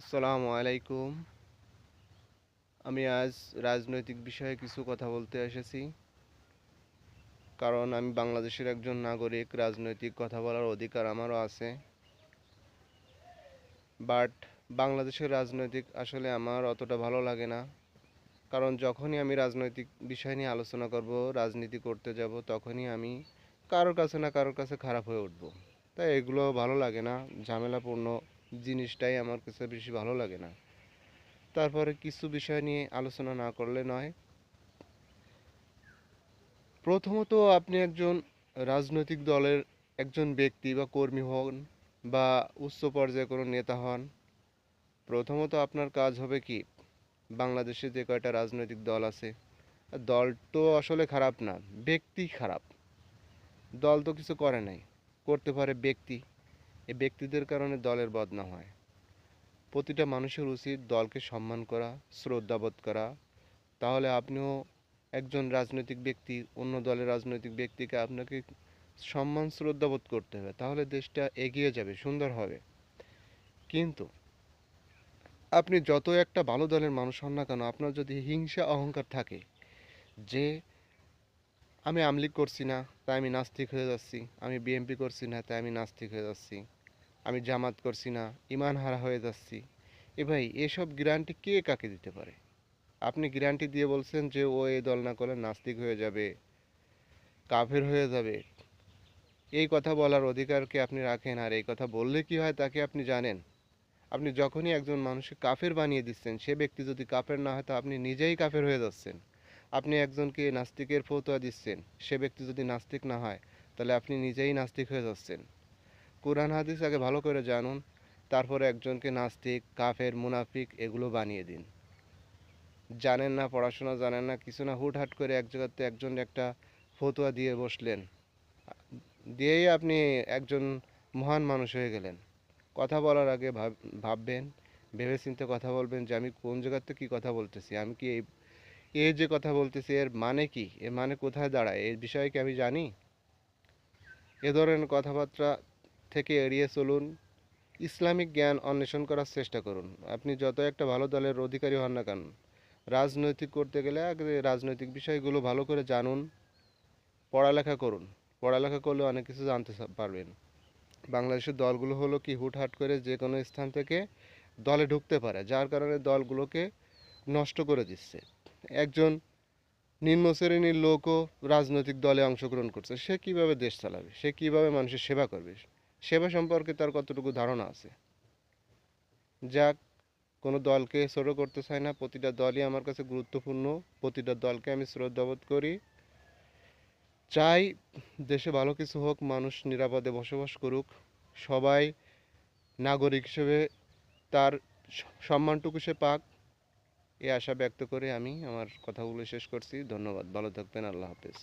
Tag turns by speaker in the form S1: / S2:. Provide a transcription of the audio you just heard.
S1: আসসালামু আলাইকুম। আমি আজ রাজনৈতিক বিষয়ে কিছু কথা বলতে এসেছি। কারণ আমি বাংলাদেশের একজন নাগরিক, রাজনৈতিক কথা বলার অধিকার আমারও আছে। বাট বাংলাদেশের রাজনৈতিক আসলে আমার অতটা ভালো লাগে না। কারণ যখনই আমি রাজনৈতিক বিষয় নিয়ে আলোচনা করব, রাজনীতি করতে যাব, তখনই আমি কারোর কাছে না কারোর কাছে খারাপ হয়ে উঠব। তাই এগুলো ভালো লাগে না। ঝামেলাপূর্ণ জিনিসটাই আমার কাছে বেশি ভালো লাগে না। তারপরে কিছু বিষয় নিয়ে আলোচনা না করলে নয়। প্রথমত আপনি একজন রাজনৈতিক দলের একজন ব্যক্তি বা কর্মী হন বা উচ্চ পর্যায়ে কোনো নেতা হন, প্রথমত আপনার কাজ হবে কি, বাংলাদেশে যে কয়টা রাজনৈতিক দল আছে, দল তো আসলে খারাপ না, ব্যক্তি খারাপ। দল তো কিছু করে নাই, করতে পারে ব্যক্তি। এই ব্যক্তিদের কারণে দলের বদনাম হয়। প্রতিটা মানুষের উচিত দলকে সম্মান করা, শ্রদ্ধাবোধ করা। তাহলে আপনিও একজন রাজনৈতিক ব্যক্তি, অন্য দলের রাজনৈতিক ব্যক্তিকে আপনাকে সম্মান শ্রদ্ধাবোধ করতে হবে, তাহলে দেশটা এগিয়ে যাবে, সুন্দর হবে। কিন্তু আপনি যত একটা ভালো দলের মানুষ হন না কেন, আপনার যদি হিংসা অহংকার থাকে যে আমি আওয়ামী লীগ করছি না তাই আমি নাস্তিক হয়ে যাচ্ছি, আমি বিএনপি করছি না তাই আমি নাস্তিক হয়ে যাচ্ছি, আমি জামাত করছি না ইমান হারা হয়ে যাচ্ছি, এ ভাই এসব গ্যারান্টি কে কাকে দিতে পারে? আপনি গ্যারান্টি দিয়ে বলছেন যে ও এই দল না করলে নাস্তিক হয়ে যাবে, কাফের হয়ে যাবে। এই কথা বলার অধিকার কি আপনি রাখেন? আর এই কথা বললে কি হয় তাকে আপনি জানেন? আপনি যখনই একজন মানুষকে কাফের বানিয়ে দিচ্ছেন, সে ব্যক্তি যদি কাফের না হয় তো আপনি নিজেই কাফের হয়ে যাচ্ছেন। আপনি একজনকে নাস্তিকের ফতোয়া দিচ্ছেন, সে ব্যক্তি যদি নাস্তিক না হয় তাহলে আপনি নিজেই নাস্তিক হয়ে যাচ্ছেন। কোরআন হাদিস আগে ভালো করে জানুন, তারপরে একজনকে নাস্তিক, কাফের, মুনাফিক এগুলো বানিয়ে দিন। জানেন না, পড়াশোনা জানেন না, কিছু না, হুটহাট করে এক জায়গাতে একজন একটা ফতোয়া দিয়ে বসলেন, দিয়েই আপনি একজন মহান মানুষ হয়ে গেলেন। কথা বলার আগে ভাববেন, ভেবেচিন্তে কথা বলবেন যে আমি কোন জায়গাতে কী কথা বলতেছি, আমি কি এই যে কথা বলতেছি এর মানে কি, এর মানে কোথায় দাঁড়ায়, এই বিষয়ে কি আমি জানি? এ ধরনের কথাবার্তা থেকে এড়িয়ে চলুন। ইসলামিক জ্ঞান অন্বেষণ করার চেষ্টা করুন। আপনি যত একটা ভালো দলের অধিকারী হন না কেন, রাজনৈতিক করতে গেলে আগে রাজনৈতিক বিষয়গুলো ভালো করে জানুন, পড়ালেখা করুন। পড়ালেখা করলে অনেক কিছু জানতে পারবেন। বাংলাদেশের দলগুলো হলো কি, হুটহাট করে যে কোনো স্থান থেকে দলে ঢুকতে পারে, যার কারণে দলগুলোকে নষ্ট করে দিচ্ছে। একজন নিম্ন শ্রেণীর লোকও রাজনৈতিক দলে অংশগ্রহণ করছে, সে কিভাবে দেশ চালাবে, সে কিভাবে মানুষের সেবা করবে, সেবা সম্পর্কে তার কতটুকু ধারণা আছে? যাক, কোনো দলকে ছোট করতে চাই না, প্রতিটা দলই আমার কাছে গুরুত্বপূর্ণ। প্রতিটা দলকে আমি শ্রদ্ধাবোধ করি, চাই দেশে ভালো কিছু হোক, মানুষ নিরাপদে বসবাস করুক, সবাই নাগরিক হিসেবে তার সম্মানটুকু সে পাক। এই আশা ব্যক্ত করে আমি আমার কথাগুলো শেষ করছি। ধন্যবাদ, ভালো থাকবেন, আল্লাহ হাফেজ।